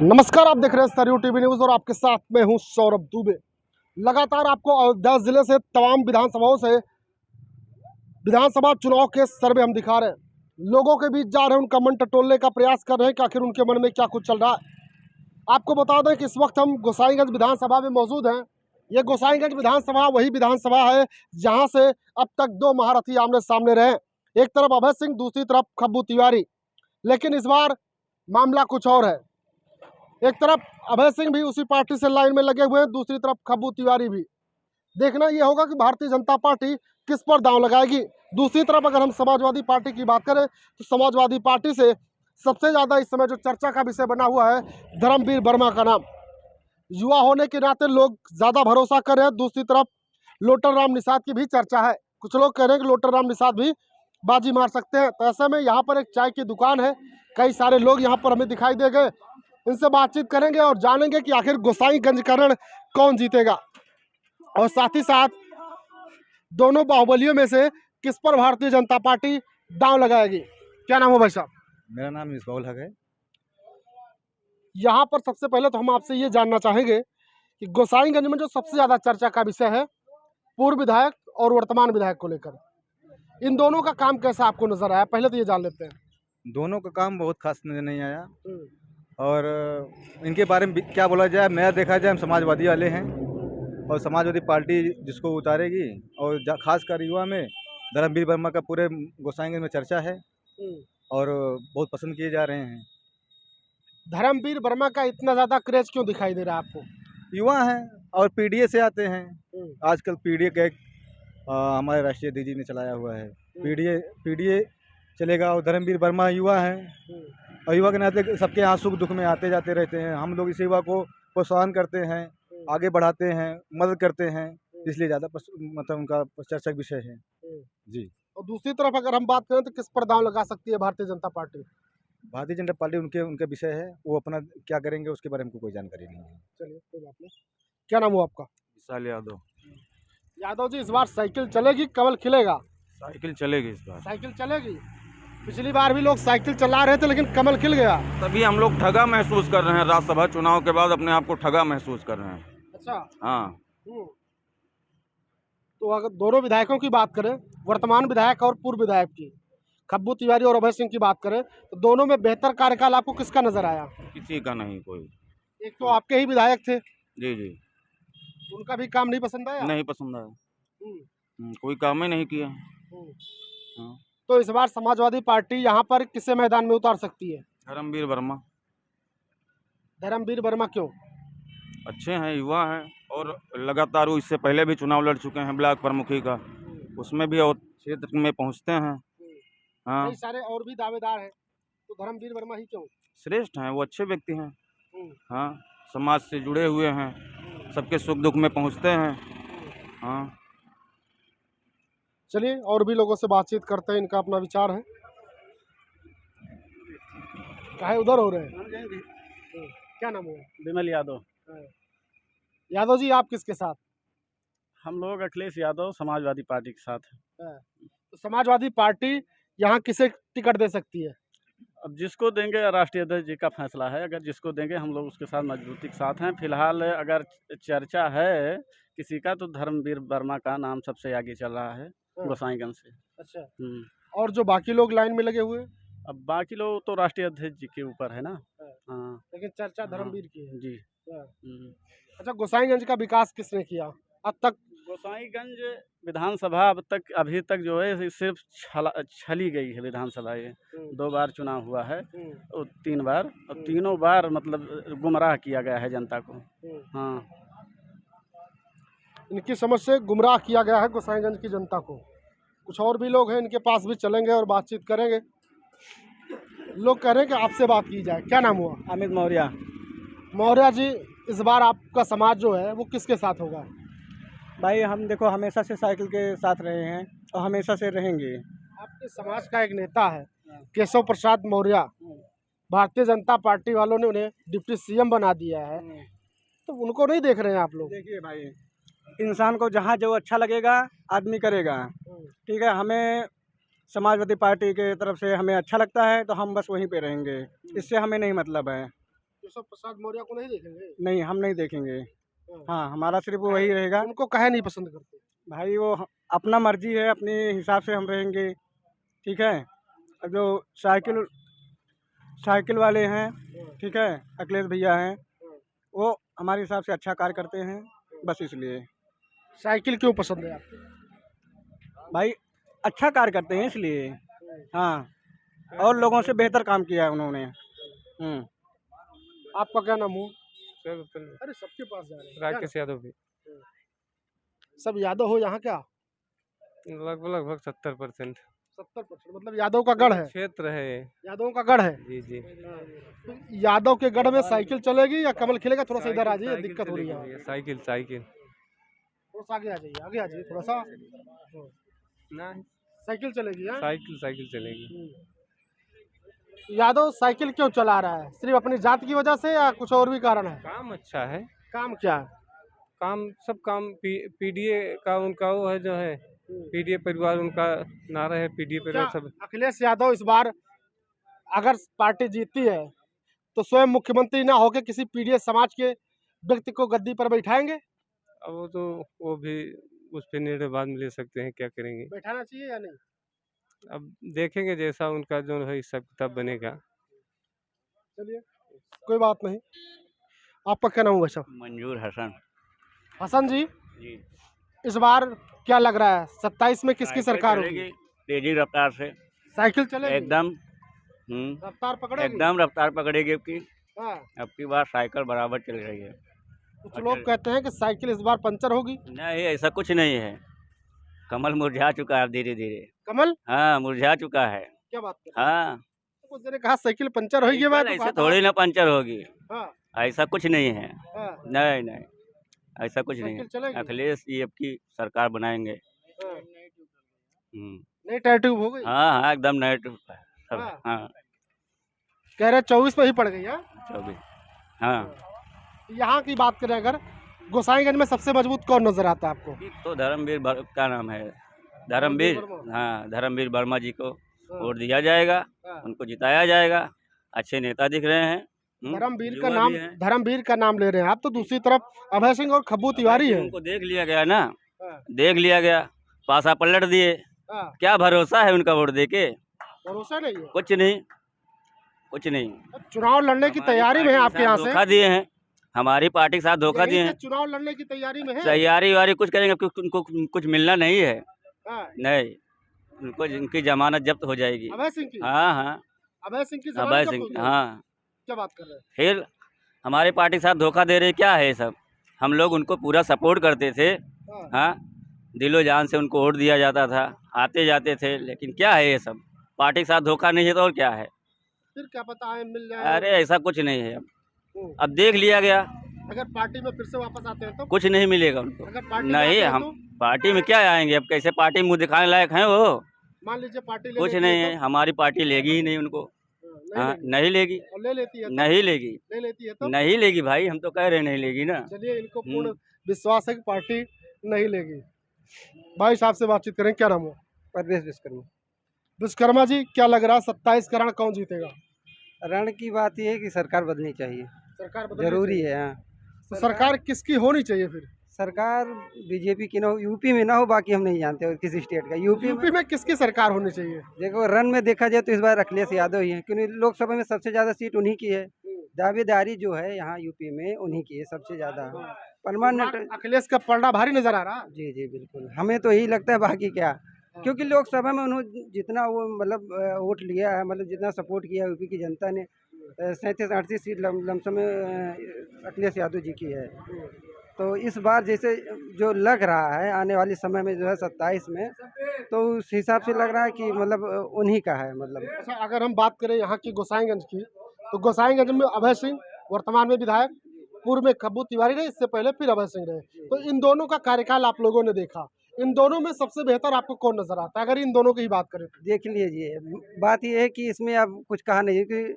नमस्कार, आप देख रहे हैं सरयू टीवी न्यूज़ और आपके साथ मैं हूं सौरभ दुबे। लगातार आपको अयोध्या जिले से तमाम विधानसभाओं से विधानसभा चुनाव के सर्वे हम दिखा रहे हैं। लोगों के बीच जा रहे हैं, उनका मन टटोलने का प्रयास कर रहे हैं कि आखिर उनके मन में क्या कुछ चल रहा है। आपको बता दें कि इस वक्त हम गोसाईगंज विधानसभा में मौजूद हैं। ये गोसाईगंज विधानसभा वही विधानसभा है जहाँ से अब तक दो महारथी आमने सामने रहे। एक तरफ अभय सिंह, दूसरी तरफ खब्बू तिवारी। लेकिन इस बार मामला कुछ और है। एक तरफ अभय सिंह भी उसी पार्टी से लाइन में लगे हुए हैं, दूसरी तरफ खब्बू तिवारी भी। देखना ये होगा कि भारतीय जनता पार्टी किस पर दांव लगाएगी। दूसरी तरफ अगर हम समाजवादी पार्टी की बात करें तो समाजवादी पार्टी से सबसे ज़्यादा इस समय जो चर्चा का विषय बना हुआ है धर्मवीर वर्मा का नाम। युवा होने के नाते लोग ज़्यादा भरोसा कर रहे हैं। दूसरी तरफ लोटर राम निषाद की भी चर्चा है। कुछ लोग कह रहे हैं कि लोटर राम निषाद भी बाजी मार सकते हैं। तो ऐसे में यहाँ पर एक चाय की दुकान है, कई सारे लोग यहाँ पर हमें दिखाई दे गए। इनसे बातचीत करेंगे और जानेंगे कि आखिर गोसाईगंज का रण कौन जीतेगा और साथ ही साथ दोनों बाहुबलियों में से किस पर भारतीय जनता पार्टी दांव लगाएगी। क्या नाम है भाई साहब? मेरा नाम मिसबाउल हक है। यहाँ पर सबसे पहले तो हम आपसे ये जानना चाहेंगे कि गोसाईगंज में जो सबसे ज़्यादा चर्चा का विषय है पूर्व विधायक और वर्तमान विधायक को लेकर, इन दोनों का काम कैसा आपको नजर आया? पहले तो ये जान लेते हैं। दोनों का काम बहुत खास नजर नहीं आया और इनके बारे में क्या बोला जाए, मैं देखा जाए हम समाजवादी वाले हैं और समाजवादी पार्टी जिसको उतारेगी और खासकर युवा में धर्मवीर वर्मा का पूरे गोसाईगंज में चर्चा है और बहुत पसंद किए जा रहे हैं। धर्मवीर वर्मा का इतना ज़्यादा क्रेज क्यों दिखाई दे रहा है आपको? युवा हैं और पीडीए से आते हैं। आजकल पीडीए का एक हमारे राष्ट्रीय अध्यक्ष जी ने चलाया हुआ है। पीडीए चलेगा और धर्मवीर वर्मा युवा हैं और युवा के नाते सबके यहाँ सुख दुख में आते जाते रहते हैं। हम लोग इस युवा को प्रोत्साहन करते हैं, आगे बढ़ाते हैं, मदद करते हैं, इसलिए ज़्यादा मतलब उनका चर्चा विषय है जी। और दूसरी तरफ अगर हम बात करें तो किस पर दांव लगा सकती है भारतीय जनता पार्टी? भारतीय जनता पार्टी उनके विषय है, वो अपना क्या करेंगे उसके बारे में हमको कोई जानकारी नहीं है। चलिए कोई बात नहीं। क्या नाम हुआ आपका? विशाल यादव। यादव जी, इस बार साइकिल चलेगी, कमल खिलेगा? साइकिल चलेगी इस बार। साइकिल चलेगी। पिछली बार भी लोग साइकिल चला रहे थे लेकिन कमल खिल गया। तभी हम लोग ठगा महसूस कर रहे हैं। राज्यसभा चुनाव के बाद अपने आप को ठगा महसूस कर रहे हैं। अच्छा। हाँ। तो अगर दोनों विधायकों की बात करें, वर्तमान विधायक और पूर्व विधायक की, खब्बू तिवारी और अभय सिंह की बात करें, तो दोनों में बेहतर कार्यकाल आपको किसका नजर आया? किसी का नहीं कोई। एक तो आपके ही विधायक थे, जी जी। उनका भी काम नहीं पसंद आया? नहीं पसंद आया। हम्म, कोई काम ही नहीं किया। हम्म। हाँ। तो इस बार समाजवादी पार्टी यहाँ पर किसे मैदान में उतार सकती है? धर्मवीर वर्मा। धर्मवीर वर्मा क्यों? अच्छे हैं, युवा हैं और लगातार वो इससे पहले भी चुनाव लड़ चुके हैं ब्लॉक प्रमुखी का, उसमें भी और क्षेत्र में पहुँचते हैं। हाँ। कई सारे और भी दावेदार हैं, तो धर्मवीर वर्मा ही क्यों? श्रेष्ठ हैं, वो अच्छे व्यक्ति हैं। हाँ, समाज से जुड़े हुए हैं, सबके सुख दुख में पहुँचते हैं। हाँ। चलिए और भी लोगों से बातचीत करते हैं, इनका अपना विचार है। काहे उधर हो रहे हैं? क्या नाम है? विमल यादव। यादव जी, आप किसके साथ? हम लोग अखिलेश यादव समाजवादी पार्टी के साथ हैं। तो समाजवादी पार्टी यहाँ किसे टिकट दे सकती है? अब जिसको देंगे राष्ट्रीय अध्यक्ष जी का फैसला है, अगर जिसको देंगे हम लोग उसके साथ मजबूती के साथ हैं। फिलहाल अगर चर्चा है किसी का तो धर्मवीर वर्मा का नाम सबसे आगे चल रहा है गोसाईगंज से। अच्छा। और जो बाकी लोग लाइन में लगे हुए? अब बाकी लोग तो राष्ट्रीय अध्यक्ष जी के ऊपर है ना। हाँ, लेकिन चर्चा धर्मवीर की है जी। अच्छा, गोसाईगंज का विकास किसने किया अब तक? गोसाईगंज विधानसभा अभी तक जो है सिर्फ छली गई है विधानसभा। ये 2 बार चुनाव हुआ है और 3 बार, और तीनों बार मतलब गुमराह किया गया है जनता को। हाँ, इनकी समझ से गुमराह किया गया है गोसाईगंज की जनता को। कुछ और भी लोग हैं, इनके पास भी चलेंगे और बातचीत करेंगे। लोग कह रहे हैं कि आपसे बात की जाए। क्या नाम हुआ? अमित मौर्य। मौर्य जी, इस बार आपका समाज जो है वो किसके साथ होगा? भाई हम देखो हमेशा से साइकिल के साथ रहे हैं और हमेशा से रहेंगे। आपके समाज का एक नेता है केशव प्रसाद मौर्य, भारतीय जनता पार्टी वालों ने उन्हें डिप्टी सीएम बना दिया है, तो उनको नहीं देख रहे हैं आप लोग? देखिए भाई, इंसान को जहाँ जो अच्छा लगेगा आदमी करेगा। ठीक है, हमें समाजवादी पार्टी के तरफ से हमें अच्छा लगता है तो हम बस वहीं पे रहेंगे, इससे हमें नहीं मतलब है। तो केशव प्रसाद मौर्य को नहीं देखेंगे? नहीं, हम नहीं देखेंगे। हाँ, हमारा सिर्फ वही रहेगा। उनको काहे नहीं पसंद करते? भाई वो अपना मर्जी है, अपने हिसाब से हम रहेंगे, ठीक है। और जो साइकिल साइकिल वाले हैं, ठीक है, अखिलेश भैया हैं, वो हमारे हिसाब से अच्छा कार्य करते हैं, बस इसलिए। साइकिल क्यों पसंद है आपको? भाई अच्छा कार्य करते हैं इसलिए। हाँ, और लोगों से बेहतर काम किया है उन्होंने। आपका क्या नाम हो? अरे सबके पास जा रहे हैं। राकेश यादव भी सब यादव हो यहाँ क्या? लगभग 70%। 70% मतलब यादव का गढ़ है। क्षेत्र है ये। यादवों का गढ़ है। जी जी। तो यादव के गढ़ में साइकिल चलेगी या कमल खिलेगा? थोड़ा सा इधर आ जाइए, दिक्कत हो रही है। है साइकिल साइकिल थोड़ा सा आगे आ जाइए थोड़ा सा। ना साइकिल चलेगी? हाँ? साइकिल चलेगी। यादव साइकिल क्यों चला रहा है? सिर्फ अपनी जात की वजह से या कुछ और भी कारण है? काम अच्छा है। काम क्या है? काम सब काम पीडीए का उनका वो है जो है पीडीए परिवार उनका नारा है। पीडीए परिवार क्या सब। अखिलेश यादव इस बार अगर पार्टी जीतती है तो स्वयं मुख्यमंत्री ना होकर किसी पीडीएस समाज के व्यक्ति को गद्दी पर बैठाएंगे? अब वो भी उस पर निर्णय बाद में ले सकते हैं, क्या करेंगे। बैठाना चाहिए या नहीं? अब देखेंगे जैसा उनका जो है हिसाब किताब बनेगा। चलिए कोई बात नहीं। आपका क्या नाम है भाई साहब? मंजूर हसन हसन जी, जी। इस बार क्या लग रहा है 27 में किसकी साइकिल सरकार चलेगी होगी? तेजी रफ्तार से साइकिल चलेगी? एकदम रफ्तार पकड़ेगी? एकदम रफ्तार पकड़ेगी। हाँ। अब की बार साइकिल बराबर चल रही है। कुछ लोग कहते हैं कि साइकिल इस बार पंचर होगी। नहीं, ऐसा कुछ नहीं है। कमल मुरझा चुका है धीरे धीरे। कमल हाँ, मुरझा चुका है। क्या बात कर रहे हैं? हाँ, कुछ देर कहा साइकिल पंचर होगी। मैं तो ऐसे कहा था। थोड़ी ना पंचर होगी। हाँ, ऐसा कुछ नहीं है। हाँ, नहीं नहीं, ऐसा कुछ नहीं साइकिल है। चलेगी? अखिलेश जी अब की सरकार बनाएंगे। हाँ। हम्म, नई टायर ट्यूब हो गई? हाँ हाँ, एकदम नए सब। हाँ। हाँ, कह रहे 24 में ही पड़ गई। हाँ? 24। हाँ, यहाँ की बात करें अगर, गोसाईगंज में सबसे मजबूत कौन नजर आता है आपको? तो क्या नाम है, धर्मवीर। वर्मा। हाँ, धर्मवीर वर्मा जी को हाँ। वोट दिया जाएगा, हाँ। उनको जिताया जाएगा। अच्छे नेता दिख रहे हैं। धर्मवीर का युवा नाम भी हैं। धर्मवीर का नाम ले रहे हैं आप, तो दूसरी तरफ अभय सिंह और खब्बू तिवारी है। उनको देख लिया गया ना, हाँ। देख लिया गया, पासा पलट दिए। हाँ, क्या भरोसा है उनका वोट देके? भरोसा नहीं है। कुछ नहीं, कुछ नहीं। चुनाव लड़ने की हमारी तैयारी में है पार्टी के आपके साथ यहाँ से? धोखा दिए हैं। हमारी पार्टी के साथ धोखा यहीं दिए से हैं। चुनाव लड़ने की तैयारी में है? तैयारी वारी कुछ करेंगे, उनको कुछ मिलना नहीं है। हाँ। नहीं, उनको इनकी जमानत जब्त हो जाएगी। अभय सिंह की? हाँ हाँ, अभय सिंह की अभय जमानत जब्त सिंह, होगी? हाँ। क्या बात कर रहे हैं? फिर हमारी पार्टी के साथ धोखा दे रहे, क्या है ये सब? हम लोग उनको पूरा सपोर्ट करते थे। हाँ। हाँ, दिलो जान से उनको वोट दिया जाता था, आते जाते थे। लेकिन क्या है ये सब? पार्टी के साथ धोखा नहीं है तो और क्या है? फिर क्या पता है मिल जाए। अरे ऐसा कुछ नहीं है। हम्म। अब देख लिया गया, अगर पार्टी में फिर से वापस आते हैं तो? कुछ नहीं मिलेगा उनको। अगर पार्टी में नहीं, आते हैं हम तो? पार्टी में क्या आएंगे? अब कैसे पार्टी मुंह दिखाने लायक हैं वो? मान लीजिए पार्टी ले कुछ लेती नहीं है है, हमारी पार्टी लेगी ही नहीं उनको। तो? हाँ, लेगी। नहीं लेगी, और ले लेती है तो? नहीं लेगी, ले लेती है तो? नहीं लेगी भाई। हम तो कह रहे नहीं लेगी ना। चलिए, इनको पूर्ण विश्वास है कि पार्टी नहीं लेगी। भाई साहब से बातचीत करें, क्या नाम हो? परवेश विश्वकर्मा। विश्वकर्मा जी, क्या लग रहा है 27 का रण कौन जीतेगा? रण की बात यह है कि सरकार बदलनी चाहिए, सरकार बदलनी जरूरी चाहिए। है। हाँ, तो सरकार किसकी होनी चाहिए फिर? सरकार बीजेपी की ना हो, यूपी में ना हो, बाकी हम नहीं जानते और किसी स्टेट का। यूपी में किसकी सरकार होनी चाहिए? देखो, रन में देखा जाए तो इस बार अखिलेश यादव ही है, क्योंकि लोकसभा में सबसे ज़्यादा सीट उन्हीं की है। दावेदारी जो है यहाँ यूपी में उन्हीं की है सबसे ज़्यादा। परमानेंट। अखिलेश का पलड़ा भारी नजर आ रहा है। जी जी बिल्कुल, हमें तो यही लगता है, बाकी क्या। क्योंकि लोकसभा में उन्होंने जितना वो मतलब वोट लिया है, मतलब जितना सपोर्ट किया है यूपी की जनता ने, 37-38 सीट लमसम में अखिलेश यादव जी की है। तो इस बार जैसे जो लग रहा है आने वाले समय में जो है 27 में, तो उस हिसाब से लग रहा है कि मतलब उन्हीं का है मतलब। अच्छा, अगर हम बात करें यहाँ की गोसाईगंज की, तो गोसाईगंज में अभय सिंह वर्तमान में विधायक, पूर्व में खब्बू तिवारी रहे, इससे पहले फिर अभय सिंह रहे। तो इन दोनों का कार्यकाल आप लोगों ने देखा, इन दोनों में सबसे बेहतर आपको कौन नजर आता है, अगर इन दोनों की ही बात करें तो? देख लीजिए, बात यह है कि इसमें अब कुछ कहा नहीं है कि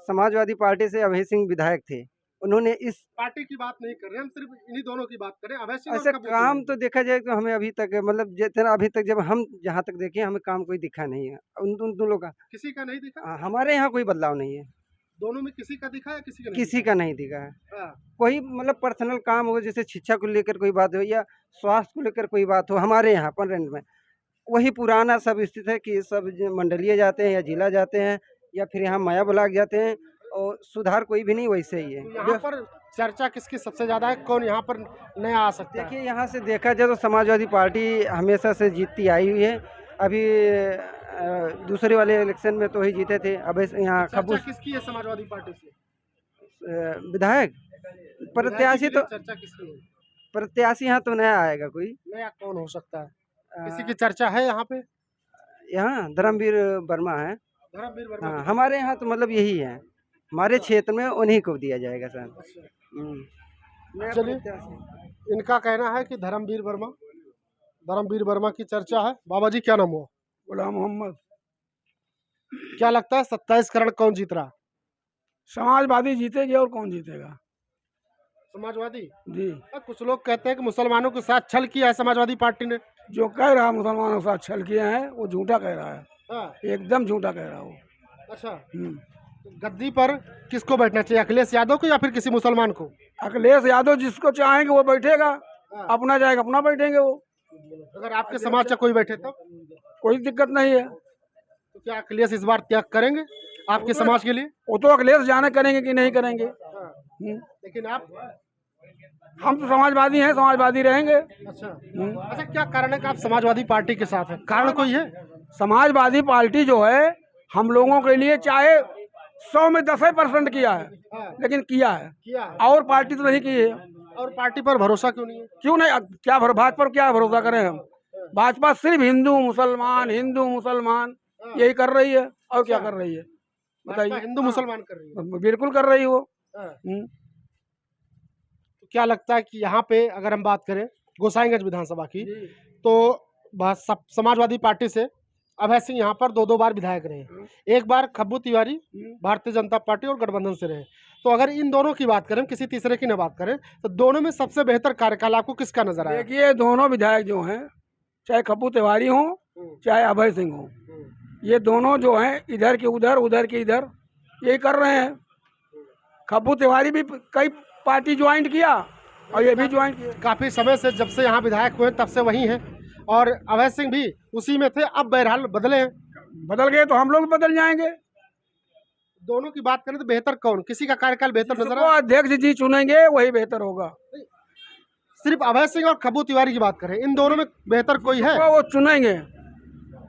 समाजवादी पार्टी से अभय सिंह विधायक थे, उन्होंने इस पार्टी की बात नहीं कर रहे, हम सिर्फ इन्हीं दोनों की बात करें, अभय सिंह और ऐसे खब्बू काम तिवारी। तो देखा जाए तो हमें अभी तक मतलब जितना अभी तक जब हम जहाँ तक देखे हमें काम कोई दिखा नहीं है उन दोनों का। किसी का नहीं दिखा? हमारे यहाँ कोई बदलाव नहीं है। दोनों में किसी का दिखा या किसी का नहीं किसी का नहीं दिखा है। दिखा? हाँ, कोई मतलब पर्सनल काम हो, जैसे शिक्षा को लेकर कोई बात हो या स्वास्थ्य को लेकर कोई बात हो हमारे यहाँ पररेंट में, वही पुराना सब स्थित है कि सब मंडलीय जाते हैं या जिला जाते हैं या फिर यहाँ माया ब्लॉक जाते हैं, और सुधार कोई भी नहीं, वैसे ही है। तो यहाँ पर चर्चा किसकी सबसे ज्यादा है, कौन यहाँ पर नया आ सकता है? देखिए, यहाँ से देखा जाए तो समाजवादी पार्टी हमेशा से जीतती आई हुई है। अभी दूसरे वाले इलेक्शन में तो ही जीते थे। अब यहाँ चर्चा खबूस किसकी है समाजवादी पार्टी से? विधायक प्रत्याशी विधायक के लिए तो चर्चा किसकी है? प्रत्याशी यहाँ तो नया आएगा कोई। नया कौन हो सकता है? किसी अ, की चर्चा है यहाँ पे? यहाँ धर्मवीर वर्मा है। धर्मवीर वर्मा हाँ, की? हमारे यहाँ तो मतलब यही है, हमारे क्षेत्र में उन्हीं को दिया जाएगा सर। अच्छा। नया चलिए। प्रत्याशी। इनका कहना है कि धर्मवीर वर्मा की चर्चा है। बाबा जी क्या नाम हुआ? गुलाम मोहम्मद। क्या लगता है 27 करण कौन जीत रहा? समाजवादी जीतेगी और कौन जीतेगा? समाजवादी? जी, कुछ लोग कहते हैं कि मुसलमानों के साथ छल किया है समाजवादी पार्टी ने। जो कह रहा है मुसलमानों के साथ छल किए हैं वो झूठा कह रहा है, हाँ, एकदम झूठा कह रहा है वो। अच्छा। हम्म। तो गद्दी पर किसको बैठना चाहिए, अखिलेश यादव को या फिर किसी मुसलमान को? अखिलेश यादव जिसको चाहेंगे वो बैठेगा, हाँ। अपना जाएगा अपना बैठेंगे वो, अगर आपके समाज से कोई बैठे तो कोई दिक्कत नहीं है। तो क्या अखिलेश इस बार त्याग करेंगे आपके समाज के लिए? वो तो अखिलेश जाने करेंगे कि नहीं करेंगे। हाँ। लेकिन आप? हम तो समाजवादी हैं, समाजवादी रहेंगे। अच्छा। अच्छा, क्या कारण है कि आप समाजवादी पार्टी के साथ हैं? कारण कोई है? समाजवादी पार्टी जो है हम लोगों के लिए चाहे 100 में 10% किया है, हाँ, लेकिन किया है, किया है। और पार्टी तो नहीं की है। और पार्टी पर भरोसा क्यों नहीं है? क्यों नहीं? क्या भाजपा पर क्या भरोसा करें हम? भाजपा सिर्फ हिंदू मुसलमान यही कर रही है, और क्या कर रही है भाजपा बताइए? हिंदू मुसलमान कर रही है। बिल्कुल कर रही है वो। हाँ। हम्म। तो क्या लगता है कि यहाँ पे अगर हम बात करें गोसाईगंज विधानसभा की, तो समाजवादी पार्टी से अभय सिंह यहाँ पर 2 बार विधायक रहे। एक बार खब्बू तिवारी भारतीय जनता पार्टी और गठबंधन से रहे। तो अगर इन दोनों की बात करें, किसी तीसरे की न बात करें, तो दोनों में सबसे बेहतर कार्यकाल आपको किसका नजर आया? देखिए, दोनों विधायक जो हैं, चाहे खप्पू तिवारी हो चाहे अभय सिंह हो, ये दोनों जो हैं इधर के उधर के इधर यही कर रहे हैं। खप्पू तिवारी भी कई पार्टी ज्वाइन किया और ये भी ज्वाइन किया। काफी समय से जब से यहाँ विधायक हुए तब से वही हैं, और अभय सिंह भी उसी में थे। अब बहरहाल बदले हैं, बदल गए तो हम लोग भी बदल जाएंगे। दोनों की बात करें तो बेहतर कौन, किसी का कार्यकाल बेहतर नजर जिसको आया? अध्यक्ष जी चुनेंगे वही बेहतर होगा। सिर्फ अभय सिंह और खब्बू तिवारी की बात करें, इन दोनों में बेहतर कोई है? जिसको वो चुनेंगे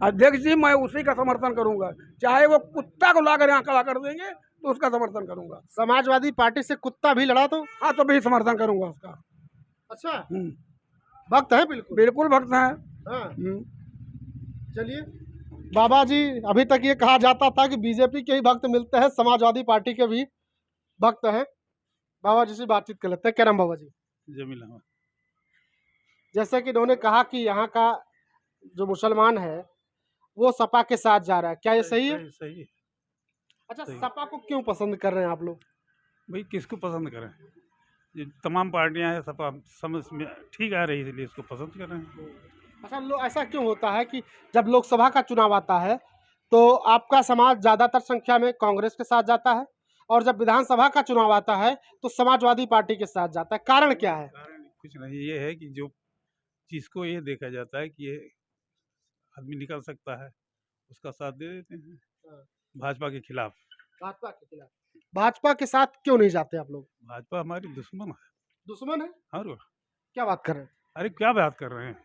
अध्यक्ष जी, मैं उसी का समर्थन करूंगा। चाहे वो कुत्ता को लाकर यहाँ खड़ा कर देंगे तो उसका समर्थन करूंगा। समाजवादी पार्टी से कुत्ता भी लड़ा तो? हाँ, तो भी समर्थन करूंगा उसका। अच्छा, हम्म। भक्त है बिल्कुल। बिल्कुल भक्त है। हाँ। चलिए बाबा जी, अभी तक ये कहा जाता था कि बीजेपी के ही भक्त मिलते हैं, समाजवादी पार्टी के भी भक्त हैं। बाबा जी से बातचीत कर लेते हैं। क्या नाम बाबा जी? जमील अहमद। जैसे कि इन्होंने कहा कि यहाँ का जो मुसलमान है वो सपा के साथ जा रहा है, क्या ये सही है? सही है। अच्छा, सही। सपा को क्यों पसंद कर रहे हैं आप लोग? भाई किसको पसंद करें? ये तमाम पार्टियां हैं, सपा समझ में ठीक आ रही है इसलिए इसको पसंद कर रहे हैं। अच्छा, ऐसा क्यों होता है कि जब लोकसभा का चुनाव आता है तो आपका समाज ज़्यादातर संख्या में कांग्रेस के साथ जाता है, और जब विधानसभा का चुनाव आता है तो समाजवादी पार्टी के साथ जाता है? कारण क्या है? कारण कुछ नहीं, ये है कि जो चीज़ को ये देखा जाता है कि ये आदमी निकल सकता है, उसका साथ दे देते हैं। भाजपा के खिलाफ। भाजपा के खिलाफ? भाजपा के साथ क्यों नहीं जाते आप लोग? भाजपा हमारी दुश्मन है। दुश्मन है? और क्या बात कर रहे हैं? अरे क्या बात कर रहे हैं?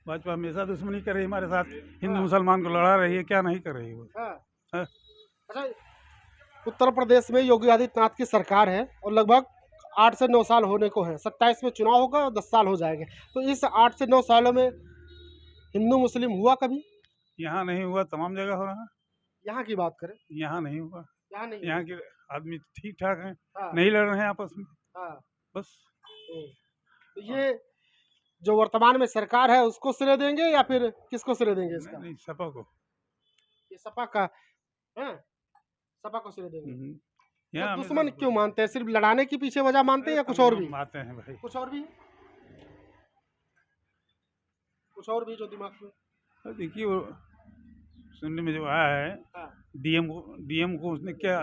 भाजपा हमेशा दुश्मनी कर रही है हमारे साथ, हिंदू मुसलमान को लड़ा रही है, क्या नहीं कर रही है वो? हाँ। हाँ। अच्छा, उत्तर प्रदेश में योगी आदित्यनाथ की सरकार है और लगभग 8 से 9 साल होने को है। 27 में चुनाव होगा और 10 साल हो जाएंगे। तो इस 8 से 9 सालों में हिंदू मुस्लिम हुआ कभी? यहाँ नहीं हुआ, तमाम जगह हो रहा है। यहाँ की बात करें, यहाँ नहीं हुआ। यहाँ नहीं यहाँ के आदमी ठीक ठाक हैं, हाँ, नहीं लड़ रहे हैं आपस में, हाँ। बस। तो ये जो वर्तमान में सरकार है उसको श्रेय देंगे या फिर किसको श्रेय देंगे इसका? नहीं, सपा को। ये सपा का है, सपा को श्रेय देंगे। तो यहाँ दुश्मन क्यों मानते हैं? सिर्फ लड़ाने की पीछे वजह मानते हैं या कुछ और भी? मानते हैं भाई, कुछ और भी है? कुछ और भी जो दिमाग में? तो देखिए वो सुनने में जो आया है, हाँ। डीएम को उसने क्या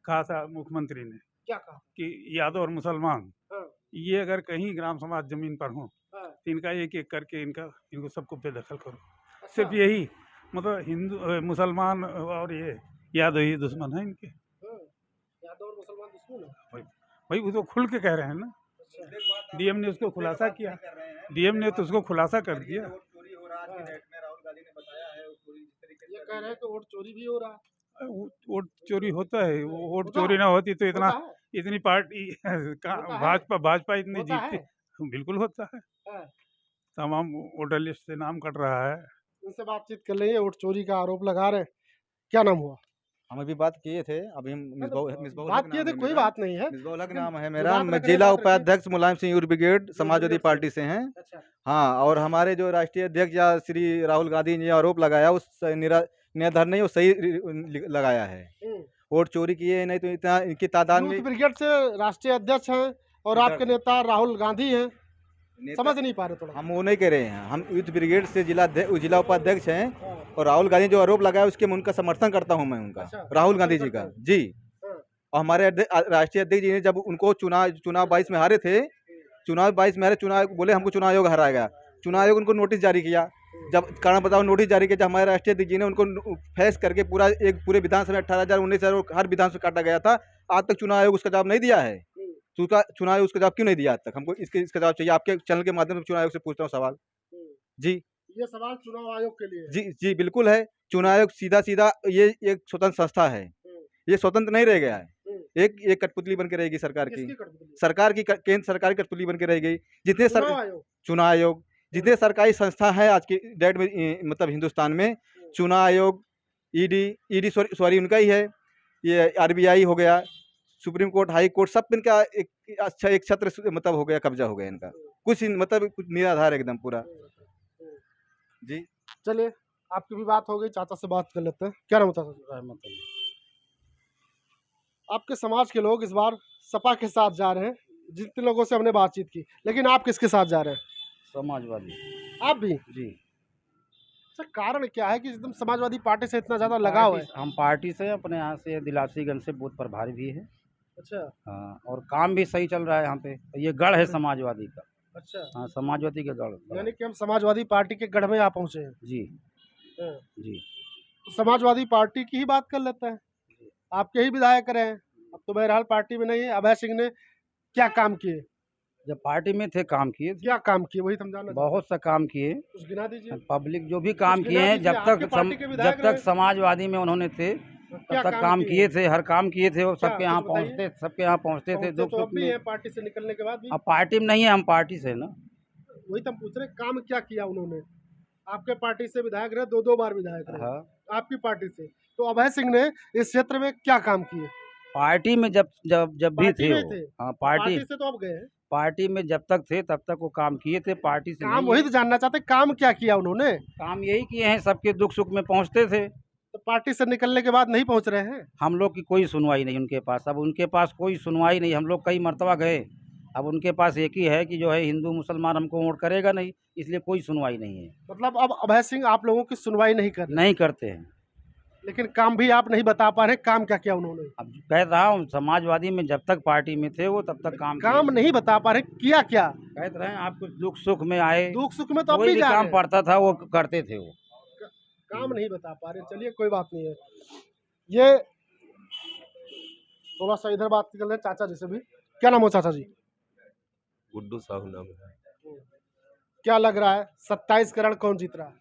कहा था मुख्यमंत्री ने क्या कहा? कि यादव और मुसलमान हाँ। ये अगर कहीं ग्राम समाज जमीन पर हो हाँ। तो इनका एक एक करके इनको सबको बेदखल करो। अच्छा। सिर्फ यही, मतलब हिंदू मुसलमान और ये यादव ही दुश्मन है इनके। हाँ। यादव और मुसलमान दुश्मन है। भाई वो तो खुल के कह रहे हैं ना, अच्छा। डीएम ने उसको खुलासा किया, डीएम ने तो उसको खुलासा कर दिया। ये कह रहे हैं कि वोट चोरी भी हो रहा है। वोट चोरी होता है, वो वोट होता चोरी है? ना होती तो इतना होता है? इतनी पार्टी होता है? भाजपा इतनी होता जीतती। है? बिल्कुल होता है, हाँ। तमाम वोटर लिस्ट से नाम कट रहा है। उनसे बातचीत कर लेंगे, वोट चोरी का आरोप लगा रहे हैं। क्या नाम हुआ? हम अभी बात किए थे, अभी हम बात किए थे, कोई बात नहीं है। मिसबाउल हक लेकिन नाम है जो मेरा, बात मैं रख रहे हैं, जिला बात रखिए। उपाध्यक्ष Mulayam Singh youth brigade Samajwadi brigade से। पार्टी से हैं। अच्छा। हाँ, और हमारे जो राष्ट्रीय अध्यक्ष या श्री राहुल गांधी ने जो आरोप लगाया उस निराधार नहीं, वो सही लगाया है। वोट चोरी किए नहीं तो इतना इनकी तादाद में यूथ ब्रिगेड से राष्ट्रीय अध्यक्ष हैं और आपके नेता राहुल गांधी हैं। समझ नहीं पा रहे थोड़ा। हम वो नहीं कह रहे हैं, हम यूथ ब्रिगेड से जिला उपाध्यक्ष हैं और राहुल गांधी जो आरोप लगाया उसके मैं उनका समर्थन करता हूं, मैं उनका। अच्छा, राहुल गांधी जी करते का हैं। जी। हाँ। और हमारे राष्ट्रीय अध्यक्ष जी ने जब उनको चुनाव 22 में हारे थे, चुनाव 22 में हारे, चुनाव बोले हमको चुनाव आयोग हराएगा, चुनाव आयोग उनको नोटिस जारी किया। जब कारण बताओ नोटिस जारी किया, जब हमारे राष्ट्रीय अध्यक्ष जी ने उनको फैस करके पूरे विधानसभा में 18,000 19,000 हर विधानसभा काटा गया था, आज तक चुनाव आयोग उसका जवाब नहीं दिया है। चुनाव आयोग उसका जवाब क्यों नहीं दिया आज तक? हमको इसका जवाब चाहिए। आपके चैनल के माध्यम से चुनाव आयोग से पूछता हूँ सवाल जी। ये सवाल चुनाव आयोग के लिए है। जी जी बिल्कुल है। चुनाव आयोग सीधा ये एक स्वतंत्र संस्था है, ये स्वतंत्र नहीं रह गया है। एक कठपुतली बन के रहेगी सरकार की, किसकी कठपुतली? केंद्र सरकार की कठपुतली बन के रह गई। चुनाव आयोग जितने सरकारी संस्था है आज की डेट में, मतलब हिंदुस्तान में, चुनाव आयोग, ईडी सॉरी उनका ही है, ये आरबीआई हो गया, सुप्रीम कोर्ट, हाई कोर्ट, सब इनका एक छत्र मतलब हो गया, कब्जा हो गया इनका। कुछ निराधार एकदम पूरा जी। चलिए, आपकी भी बात हो गई, चाचा से बात कर लेते हैं। क्या नाम है चाचा? रहमत अली। आपके समाज के लोग इस बार सपा के साथ जा रहे हैं, जितने लोगों से हमने बातचीत की, लेकिन आप किसके साथ जा रहे हैं? समाजवादी। आप भी? जी। सर, कारण क्या है कि एकदम समाजवादी पार्टी से इतना ज्यादा लगाव है? हम पार्टी से अपने यहाँ से दिलासीगंज से बूथ प्रभारी भी है। अच्छा। हाँ, और काम भी सही चल रहा है यहाँ पे। ये गढ़ है समाजवादी का। अच्छा। हाँ, समाजवादी का गढ़। यानी कि हम समाजवादी पार्टी के गढ़ में आ पहुंचे हैं। जी हाँ। जी। तो समाजवादी पार्टी की ही बात कर लेते हैं। आपके ही विधायक रहे हैं, अब तो बहरहाल पार्टी में नहीं है। अभय सिंह ने क्या काम किए? जब पार्टी में थे काम किए, क्या काम किए वही समझाना। बहुत सा काम किए। कुछ गिना दीजिए। पब्लिक जो भी काम कुछ किए गिना हैं, दीजिए। आपके पार्टी के विधायक जब रहे। तक समाजवादी में उन्होंने थे क्या तब तक काम किए थे, हर काम किए थे। वो क्या? सबके यहाँ कुछ बताइए। पहुँचते, सबके यहाँ पहुँचते थे दुख तो सुख अब भी में। है पार्टी से निकलने के बाद भी? अब पार्टी में नहीं है, हम पार्टी से ना। वही तो हम पूछ रहे, काम क्या किया उन्होंने? आपके पार्टी से विधायक रहे, 2 बार विधायक रहे। हाँ। आपकी पार्टी से तो अभय सिंह ने इस क्षेत्र में क्या काम किए? पार्टी में जब भी पार्टी थे में वो। थे। हाँ, पार्टी से तो अब गए हैं। पार्टी में जब तक थे तब तक वो काम किए थे, पार्टी से काम नहीं वही है। तो जानना चाहते, काम क्या किया उन्होंने? काम यही किए हैं, सबके दुख सुख में पहुँचते थे। तो पार्टी से निकलने के बाद नहीं पहुंच रहे हैं? हम लोग की कोई सुनवाई नहीं उनके पास। अब उनके पास कोई सुनवाई नहीं। हम लोग कई मर्तबा गए, अब उनके पास एक ही है कि जो है हिंदू मुसलमान हमको वोट करेगा नहीं, इसलिए कोई सुनवाई नहीं है। मतलब अब अभय सिंह आप लोगों की सुनवाई नहीं कर रहे? नहीं करते हैं। लेकिन काम भी आप नहीं बता पा रहे, काम क्या किया उन्होंने? अब कह रहा हूँ, समाजवादी में जब तक पार्टी में थे वो तब तक काम नहीं बता पा रहे, किया क्या? कहते रहे आप कुछ दुख सुख में आए, दुख सुख में तो अब कोई भी भी जा रहे काम हैं। पड़ता था वो करते थे। वो काम नहीं बता पा रहे। चलिए, कोई बात नहीं है। ये थोड़ा सा इधर बात कर रहे हैं चाचा जी से भी। क्या नाम हो चाचा जी? गुड्डू साहू नाम है। क्या लग रहा है 27 करोड़ कौन जीत रहा है?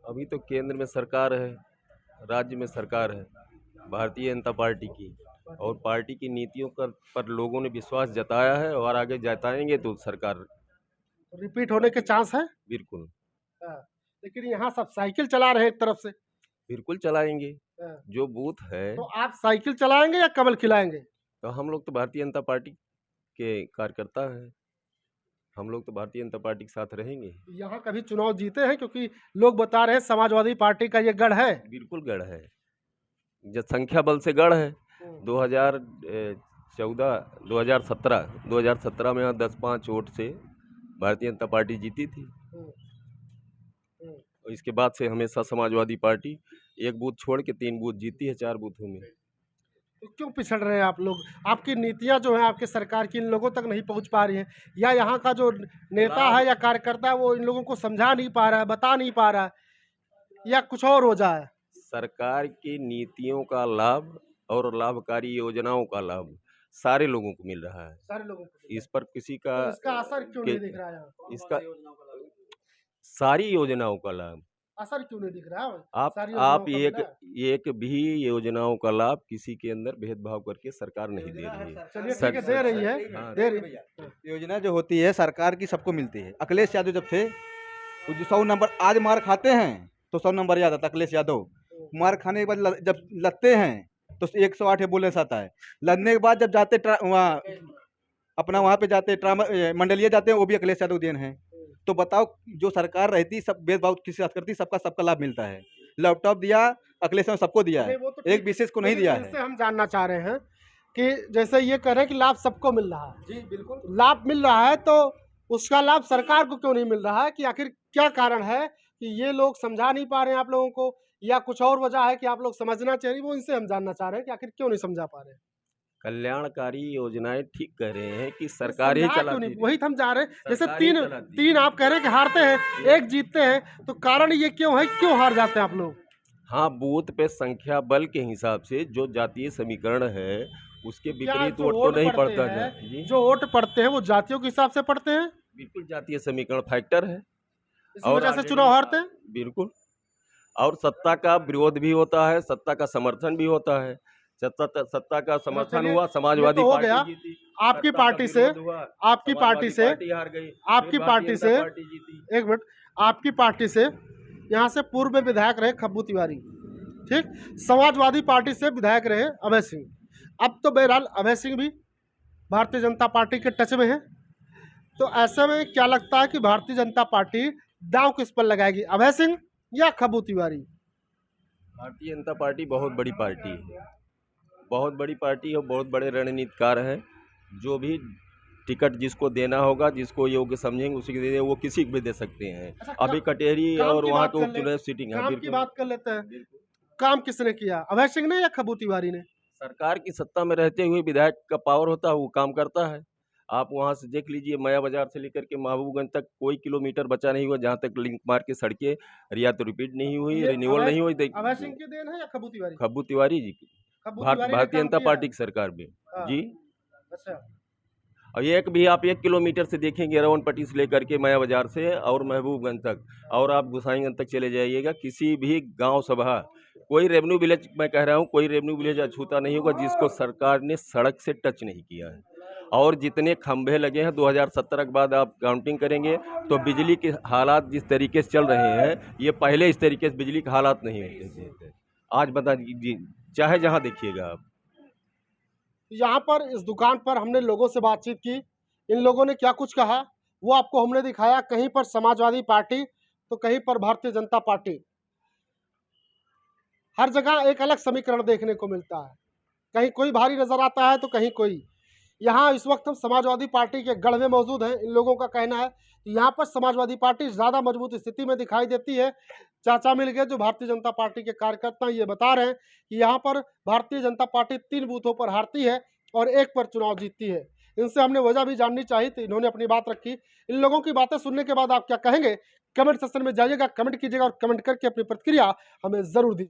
अभी तो केंद्र में सरकार है, राज्य में सरकार है भारतीय जनता पार्टी की, और पार्टी की नीतियों पर लोगों ने विश्वास जताया है और आगे जताएंगे तो सरकार रिपीट होने के चांस है? बिल्कुल लेकिन यहाँ सब साइकिल चला रहे हैं एक तरफ से। बिल्कुल चलाएंगे। जो बूथ है तो आप साइकिल चलाएंगे या कमल खिलाएंगे? तो हम लोग तो भारतीय जनता पार्टी के कार्यकर्ता हैं, हम लोग तो भारतीय जनता पार्टी के साथ रहेंगे। यहाँ कभी चुनाव जीते हैं? क्योंकि लोग बता रहे हैं समाजवादी पार्टी का ये गढ़ है। बिल्कुल गढ़ है, जनसंख्या बल से गढ़ है। 2017 में 10-5 वोट से भारतीय जनता पार्टी जीती थी, और इसके बाद से हमेशा समाजवादी पार्टी एक बूथ छोड़ के 3 बूथ जीती है 4 बूथों में। तो क्यों पिछड़ रहे हैं आप लोग? आपकी नीतियाँ जो हैं आपके सरकार की इन लोगों तक नहीं पहुँच पा रही हैं, या यहाँ का जो नेता है या कार्यकर्ता है वो इन लोगों को समझा नहीं पा रहा है, बता नहीं पा रहा है, या कुछ और वजह है? सरकार की नीतियों का लाभ और लाभकारी योजनाओं का लाभ सारे लोगों को मिल रहा है। सारे लोगों को। इस पर किसी का तो इसका असर क्यों के- नहीं दिख रहा है यहाँ? इसका सारी योजनाओं का लाभ असर क्यों नहीं दिख रहा है? आप सारी योजनाओं आप का मिल रहा है? एक भी योजनाओं का लाभ किसी के अंदर भेदभाव करके सरकार नहीं दे रही है। चलिए ठीक है, दे रही है, हाँ। दे रही है। योजना जो होती है सरकार की सबको मिलती है। अखिलेश यादव जब थे वो जो 100 नंबर आज मार खाते हैं तो 100 नंबर याद आता। अखिलेश यादव मार खाने के बाद जब लड़ते हैं तो 108 एम्बुलेंस आता है। लड़ने के बाद जब जाते वहाँ अपना वहाँ पे जाते मंडलिया जाते हैं वो भी अखिलेश यादव देन है। तो बताओ जो सरकार रहती सब भेदभाव किसी साथ करती, सबका लाभ मिलता है। लैपटॉप दिया अखिलेश ने सबको दिया है, नहीं, वो तो एक विशेष को नहीं दिया है। इससे हम जानना चाह रहे हैं कि जैसे ये कह रहे हैं कि लाभ सबको मिल रहा है, जी बिल्कुल। लाभ मिल रहा है तो उसका लाभ सरकार को क्यों नहीं मिल रहा है? कि आखिर क्या कारण है कि ये लोग समझा नहीं पा रहे हैं आप लोगों को, या कुछ और वजह है कि आप लोग समझना चाहिए? वो इनसे हम जानना चाह रहे हैं कि आखिर क्यों नहीं समझा पा रहे हैं। कल्याणकारी योजनाएं ठीक कह रहे हैं कि सरकार ही समझा क्यों चलाती नहीं? है। वही तो हम जा रहे हैं। जैसे सरकार ही तीन चलाती है। तीन आप कह रहे हैं कि हारते हैं, एक जीतते हैं, तो कारण ये क्यों है, क्यों हार जाते हैं आप लोग? हाँ, बूथ पे संख्या बल के हिसाब से जो जातीय समीकरण है उसके क्या विपरीत जो वोट तो वोट नहीं पड़ते पड़ता हैं, है जी। जो वोट पड़ते हैं वो जातियों के हिसाब से पड़ते हैं, बिल्कुल जातीय समीकरण फैक्टर है इसी और वजह से आगे चुनाव भी- हारते हैं। बिल्कुल। और सत्ता का विरोध भी होता है, सत्ता का समर्थन भी होता है। सत्ता का समर्थन चलिए, हुआ, समाजवादी ये तो हो पार्टी गया। जीती। आपकी सत्ता का पार्टी से विरोध हुआ, आपकी पार्टी समाजवादी से पार्टी हार गई, आपकी फिर भारतीय पार्टी जनता से पार्टी जीती। एक मिनट, आपकी पार्टी से यहाँ से पूर्व में विधायक रहे खब्बू तिवारी, ठीक, समाजवादी पार्टी से विधायक रहे अभय सिंह। अब तो बहरहाल अभय सिंह भी भारतीय जनता पार्टी के टच में है, तो ऐसे में क्या लगता है कि भारतीय जनता पार्टी दांव किस पर लगाएगी, अभय सिंह या खब्बू तिवारी? भारतीय जनता पार्टी बहुत बड़ी पार्टी है, बहुत बड़ी पार्टी है, बहुत बड़े रणनीतिकार हैं। जो भी टिकट जिसको देना होगा, जिसको योग्य समझेंगे उसी को दे दें, वो किसी को भी दे सकते हैं। अच्छा, अभी कटेरी काम और की वहाँ बात के कर ले- उपचुनाव सीटिंग है। काम की बिल्कुल बात कर लेते हैं। बिल्कुल। काम किसने किया, अभय सिंह ने या खब्बू तिवारी ने? सरकार की सत्ता में रहते हुए विधायक का पावर होता है, वो काम करता है। आप वहाँ से देख लीजिए, माया बाजार से लेकर के महबूबगंज तक कोई किलोमीटर बचा नहीं हुआ जहाँ तक लिंक मार के सड़कें या तो रिपीट नहीं हुई, ये रिन्यूअल अभय- नहीं हुई। अभय सिंह की देन है या खब्बू तिवारी? खब्बू तिवारी जी की, खब्बू तिवारी ने भारतीय काम जनता किया पार्टी है? की सरकार में हाँ। जी। अच्छा, और एक भी आप 1 किलोमीटर से देखेंगे रवनपट्टी से लेकर के माया बाजार से और महबूबगंज तक, और आप गोसाईगंज तक चले जाइएगा, किसी भी गांव सभा, कोई रेवेन्यू विलेज, मैं कह रहा हूं, कोई रेवेन्यू विलेज अछूता नहीं होगा जिसको सरकार ने सड़क से टच नहीं किया है। और जितने खंभे लगे हैं 2017 के बाद आप काउंटिंग करेंगे तो बिजली के हालात जिस तरीके से चल रहे हैं, ये पहले इस तरीके से बिजली के हालात नहीं होते थे। आज बता दीजिए, चाहे जहाँ देखिएगा आप। यहाँ पर इस दुकान पर हमने लोगों से बातचीत की, इन लोगों ने क्या कुछ कहा वो आपको हमने दिखाया। कहीं पर समाजवादी पार्टी तो कहीं पर भारतीय जनता पार्टी, हर जगह एक अलग समीकरण देखने को मिलता है। कहीं कोई भारी नजर आता है तो कहीं कोई। यहाँ इस वक्त हम समाजवादी पार्टी के गढ़ में मौजूद हैं। इन लोगों का कहना है कि यहाँ पर समाजवादी पार्टी ज़्यादा मजबूत स्थिति में दिखाई देती है। चाचा मिल गए जो भारतीय जनता पार्टी के कार्यकर्ता, ये बता रहे हैं कि यहाँ पर भारतीय जनता पार्टी 3 बूथों पर हारती है और 1 पर चुनाव जीतती है। इनसे हमने वजह भी जाननी चाहिए तो इन्होंने अपनी बात रखी। इन लोगों की बातें सुनने के बाद आप क्या कहेंगे, कमेंट सेक्शन में जाइएगा, कमेंट कीजिएगा और कमेंट करके अपनी प्रतिक्रिया हमें ज़रूर दीजिए।